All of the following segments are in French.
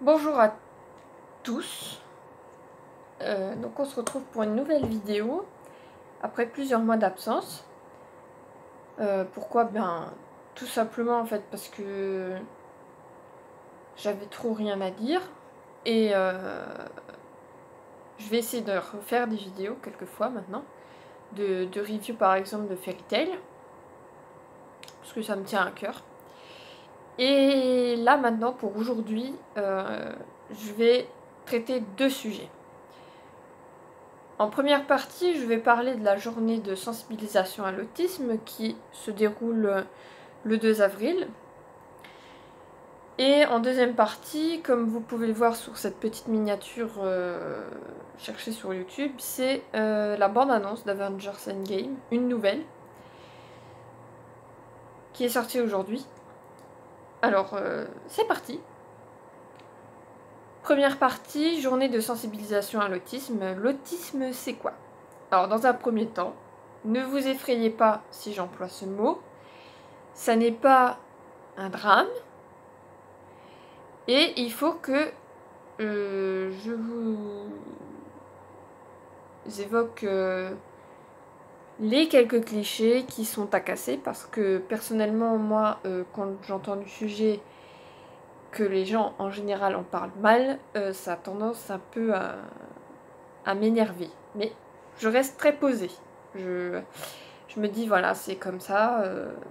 Bonjour à tous, donc on se retrouve pour une nouvelle vidéo après plusieurs mois d'absence. Pourquoi? Tout simplement en fait parce que j'avais trop rien à dire et je vais essayer de refaire des vidéos quelquefois maintenant, de review par exemple de Fairy Tail, parce que ça me tient à cœur. Et là maintenant pour aujourd'hui, je vais traiter deux sujets. En première partie, je vais parler de la journée de sensibilisation à l'autisme qui se déroule le 2 avril. Et en deuxième partie, comme vous pouvez le voir sur cette petite miniature cherchée sur YouTube, c'est la bande-annonce d'Avengers Endgame, une nouvelle, qui est sortie aujourd'hui. Alors, c'est parti. Première partie, journée de sensibilisation à l'autisme. L'autisme, c'est quoi? Alors, dans un premier temps, ne vous effrayez pas si j'emploie ce mot. Ça n'est pas un drame. Et il faut que je vous évoque les quelques clichés qui sont à casser, parce que personnellement, moi, quand j'entends du sujet que les gens en général en parlent mal, ça a tendance un peu à m'énerver. Mais je reste très posée. Je me dis, voilà, c'est comme ça,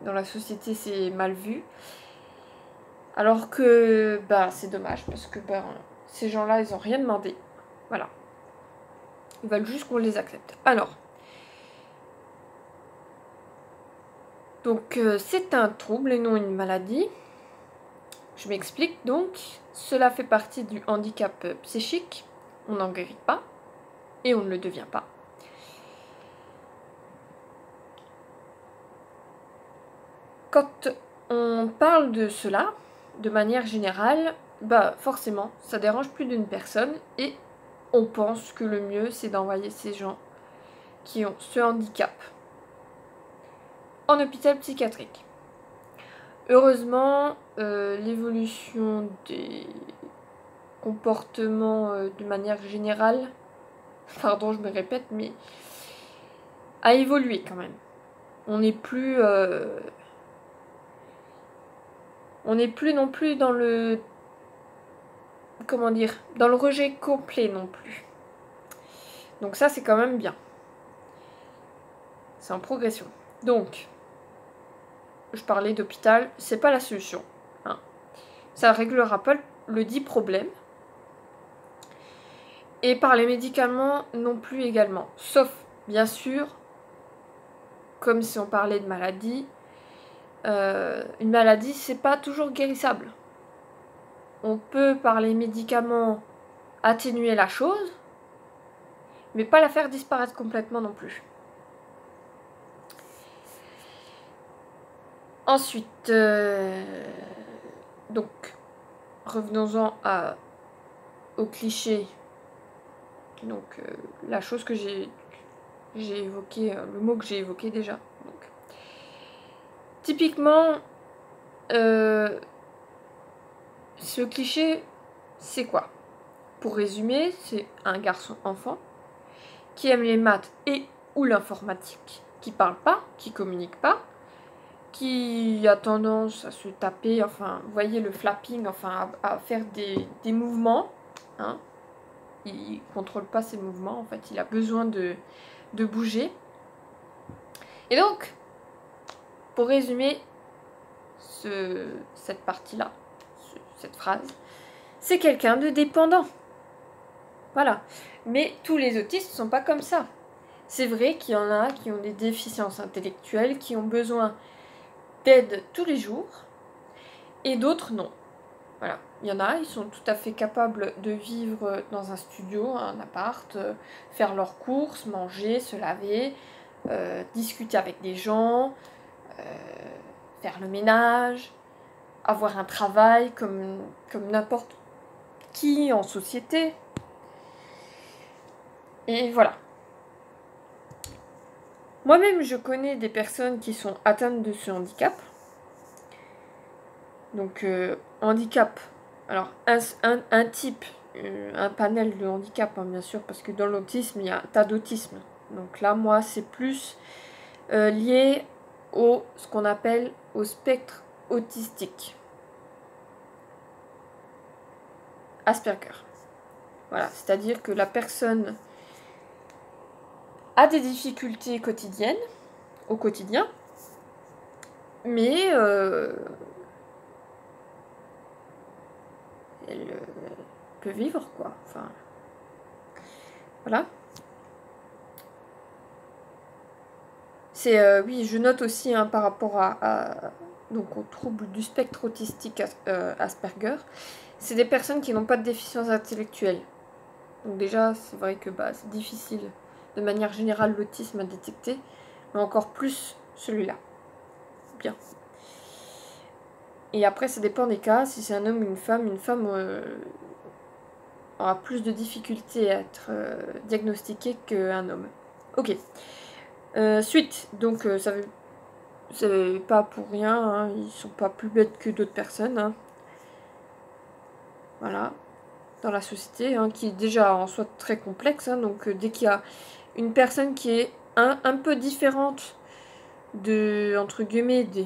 dans la société c'est mal vu. Alors que, c'est dommage, parce que, ces gens-là, ils ont rien demandé. Voilà. Ils veulent juste qu'on les accepte. Alors, donc, c'est un trouble et non une maladie. Je m'explique donc. Cela fait partie du handicap psychique. On n'en guérit pas et on ne le devient pas. Quand on parle de cela, de manière générale, forcément, ça dérange plus d'une personne et on pense que le mieux, c'est d'envoyer ces gens qui ont ce handicap en hôpital psychiatrique. Heureusement, l'évolution des comportements de manière générale, pardon je me répète, mais a évolué quand même. On n'est plus non plus dans le, comment dire, dans le rejet complet non plus. Donc ça c'est quand même bien. C'est en progression. Donc, je parlais d'hôpital, c'est pas la solution. Hein. Ça réglera pas le dit problème. Et par les médicaments non plus également. Sauf, bien sûr, comme si on parlait de maladie, une maladie, c'est pas toujours guérissable. On peut, par les médicaments, atténuer la chose, mais pas la faire disparaître complètement non plus. Ensuite, donc, revenons-en au cliché. Donc, la chose que j'ai évoquée, le mot que j'ai évoqué déjà. Donc, typiquement, ce cliché, c'est quoi? Pour résumer, c'est un garçon-enfant qui aime les maths et ou l'informatique, qui parle pas, qui communique pas, qui a tendance à se taper, enfin, vous voyez le flapping, enfin, à faire des mouvements, hein. Il contrôle pas ses mouvements, en fait, il a besoin de bouger. Et donc, pour résumer cette partie-là, cette phrase, c'est quelqu'un de dépendant. Voilà. Mais tous les autistes ne sont pas comme ça. C'est vrai qu'il y en a qui ont des déficiences intellectuelles, qui ont besoin d'aide tous les jours, et d'autres non. Voilà. Il y en a, ils sont tout à fait capables de vivre dans un studio, un appart, faire leurs courses, manger, se laver, discuter avec des gens, faire le ménage, avoir un travail comme n'importe qui en société. Et voilà. Moi-même, je connais des personnes qui sont atteintes de ce handicap. Donc, handicap Alors, un type, un panel de handicap, hein, bien sûr, parce que dans l'autisme, il y a un tas d'autisme. Donc là, moi, c'est plus lié ce qu'on appelle au spectre autistique. Asperger. Voilà, c'est-à-dire que la personne a des difficultés quotidiennes, au quotidien, mais elle peut vivre, quoi. Enfin, voilà. C'est, oui, je note aussi hein, par rapport donc aux troubles du spectre autistique Asperger, c'est des personnes qui n'ont pas de déficience intellectuelle. Donc déjà, c'est vrai que c'est difficile de manière générale l'autisme à détecter, mais encore plus celui-là. Bien. Et après, ça dépend des cas. Si c'est un homme ou une femme aura plus de difficultés à être diagnostiquée qu'un homme. Ok. Suite. Donc, c'est pas pour rien. Hein, ils sont pas plus bêtes que d'autres personnes. Hein. Voilà. Dans la société, hein, qui est déjà en soi très complexe. Hein, donc, dès qu'il y a une personne qui est un peu différente de, entre guillemets, de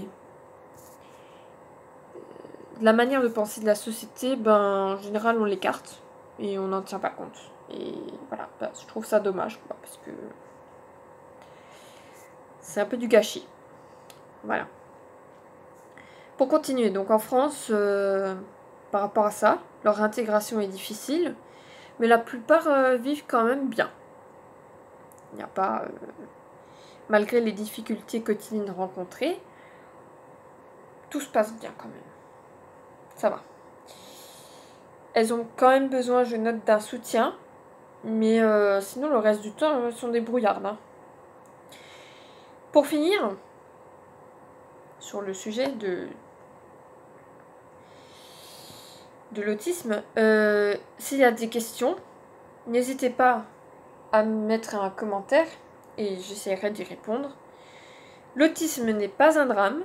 la manière de penser de la société, en général, on l'écarte et on n'en tient pas compte. Et voilà, je trouve ça dommage, quoi, parce que c'est un peu du gâchis. Voilà. Pour continuer, donc en France, par rapport à ça, leur intégration est difficile, mais la plupart vivent quand même bien. Il n'y a pas, malgré les difficultés quotidiennes rencontrées, tout se passe bien quand même. Ça va. Elles ont quand même besoin, je note, d'un soutien, mais sinon le reste du temps, elles sont débrouillardes. Hein. Pour finir, sur le sujet de l'autisme, s'il y a des questions, n'hésitez pas à me mettre un commentaire et j'essaierai d'y répondre. L'autisme n'est pas un drame,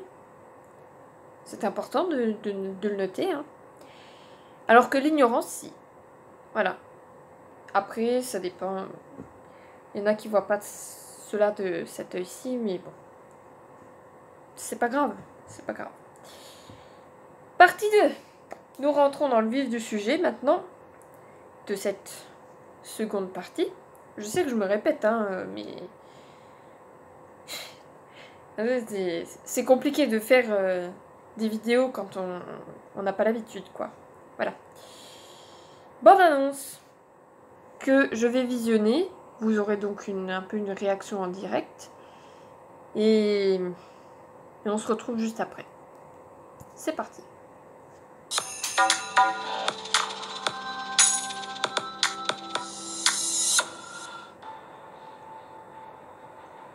c'est important de le noter, hein. Alors que l'ignorance, si. Voilà. Après, ça dépend. Il y en a qui voient pas cela de cet œil-ci, mais bon. C'est pas grave, c'est pas grave. Partie 2. Nous rentrons dans le vif du sujet maintenant, de cette seconde partie. Je sais que je me répète, hein, mais... c'est compliqué de faire des vidéos quand on n'a pas l'habitude, quoi. Voilà. Bonne annonce que je vais visionner. Vous aurez donc un peu une réaction en direct. Et on se retrouve juste après. C'est parti.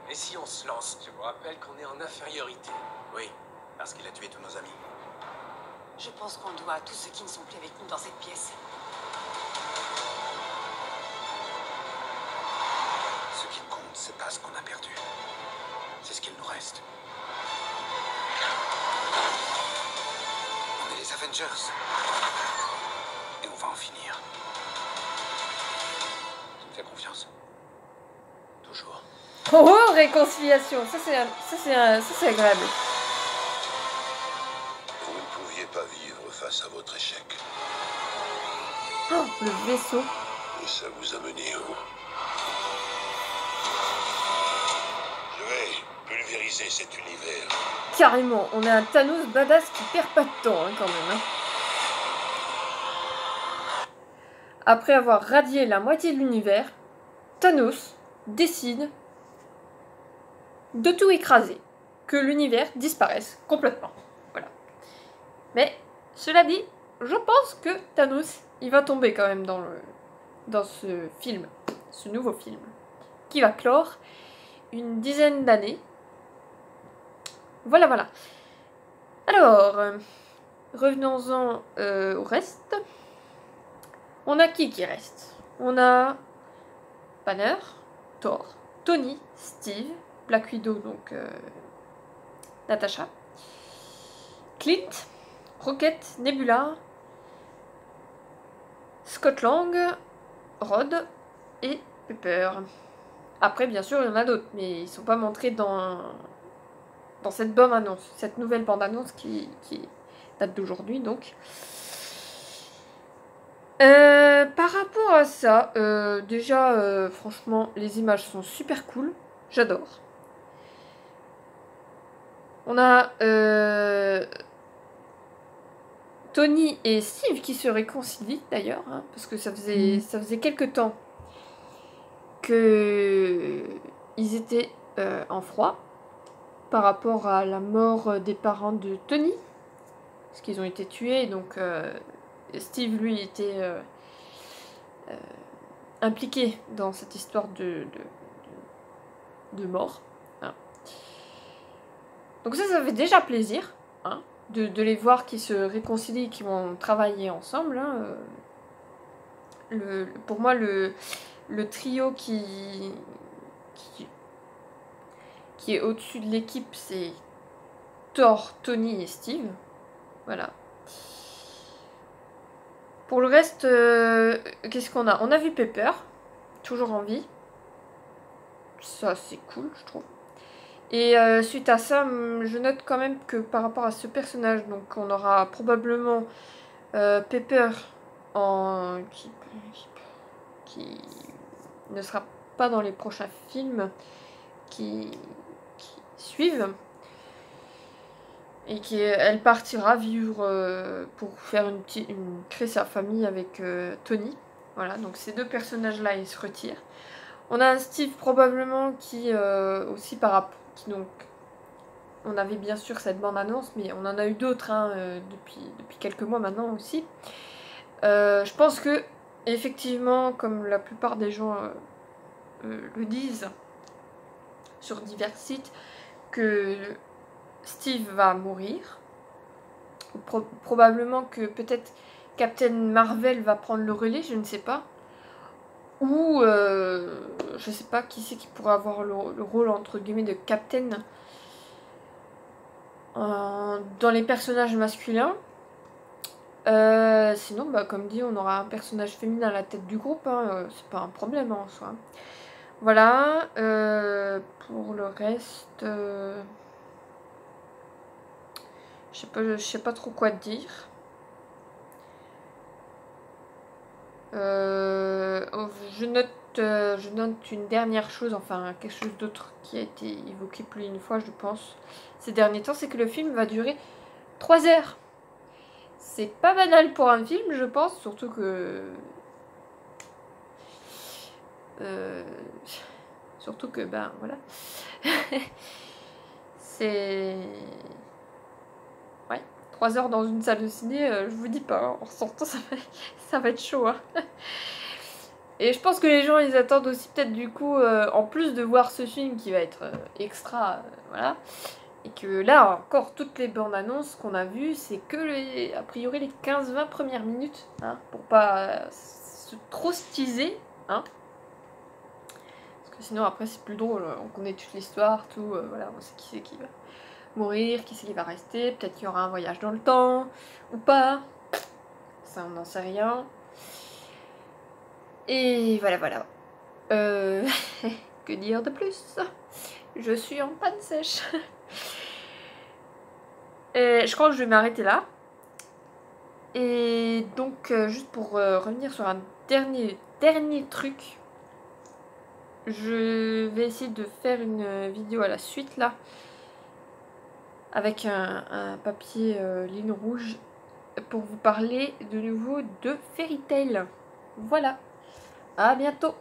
Et si on se lance? Je vous rappelle qu'on est en infériorité. Oui, parce qu'il a tué tous nos amis. Je pense qu'on doit à tous ceux qui ne sont plus avec nous dans cette pièce. Ce qui compte, c'est pas ce qu'on a perdu. C'est ce qu'il nous reste. On est les Avengers. Et on va en finir. Tu me fais confiance? Toujours. Oh, réconciliation. Ça c'est agréable. Vous ne pouviez pas vivre face à votre échec. Oh, le vaisseau. Et ça vous a mené où? Je vais pulvériser cet univers. Carrément, on a un Thanos badass qui perd pas de temps, hein, quand même. Hein. Après avoir radié la moitié de l'univers, Thanos décide de tout écraser, que l'univers disparaisse complètement. Voilà. Mais, cela dit, je pense que Thanos, il va tomber quand même dans ce film, ce nouveau film, qui va clore une dizaine d'années. Voilà, voilà. Alors, revenons-en au reste. On a qui reste? On a Banner, Thor, Tony, Steve, Black Widow, donc Natasha, Clint, Rocket, Nebula, Scott Lang, Rod et Pepper. Après, bien sûr, il y en a d'autres, mais ils sont pas montrés dans cette bande-annonce, cette nouvelle bande-annonce qui date d'aujourd'hui, donc. Par rapport à ça, déjà, franchement, les images sont super cool. J'adore. On a Tony et Steve qui se réconcilient d'ailleurs, hein, parce que ça faisait quelques temps qu'ils étaient en froid par rapport à la mort des parents de Tony, parce qu'ils ont été tués, donc Steve lui était impliqué dans cette histoire de mort. Hein. Donc ça fait déjà plaisir, hein, de les voir qui se réconcilient, qui vont travailler ensemble. Hein. Pour moi, le trio qui est au-dessus de l'équipe, c'est Thor, Tony et Steve. Voilà. Pour le reste, qu'est-ce qu'on a? On a vu Pepper, toujours en vie. Ça, c'est cool, je trouve. Et suite à ça, je note quand même que par rapport à ce personnage, donc on aura probablement Pepper qui ne sera pas dans les prochains films qui suivent. Et elle partira vivre pour faire créer sa famille avec Tony. Voilà, donc ces deux personnages-là, ils se retirent. On a un Steve probablement qui aussi donc on avait bien sûr cette bande-annonce, mais on en a eu d'autres hein, depuis quelques mois maintenant aussi. Je pense que effectivement, comme la plupart des gens le disent sur divers sites, que Steve va mourir. Probablement que peut-être Captain Marvel va prendre le relais, je ne sais pas. Ou je sais pas qui c'est qui pourrait avoir le rôle entre guillemets de Captain dans les personnages masculins. Sinon, bah, comme dit, on aura un personnage féminin à la tête du groupe, hein, c'est pas un problème en soi. Voilà, pour le reste, je sais pas trop quoi dire. Je note une dernière chose, enfin quelque chose d'autre qui a été évoqué plus d'une fois, je pense, ces derniers temps, c'est que le film va durer 3 heures. C'est pas banal pour un film, je pense, surtout que... ben voilà. C'est... Ouais, 3 heures dans une salle de ciné, je vous dis pas, hein, en sortant ça va être chaud. Hein. Et je pense que les gens, ils attendent aussi peut-être du coup, en plus de voir ce film qui va être extra, voilà. Et que là, encore, toutes les bandes annonces qu'on a vues, c'est que, a priori, les 15-20 premières minutes, hein, pour pas se trop teaser, hein. Parce que sinon, après, c'est plus drôle, on connaît toute l'histoire, tout, voilà, on sait qui c'est qui va mourir, qui c'est qui va rester, peut-être qu'il y aura un voyage dans le temps, ou pas, ça, on n'en sait rien. Et voilà, voilà. Que dire de plus? Je suis en panne sèche. Je crois que je vais m'arrêter là. Et donc, juste pour revenir sur un dernier truc, je vais essayer de faire une vidéo à la suite là, avec un papier ligne rouge, pour vous parler de nouveau de Fairy Tail. Voilà. À bientôt.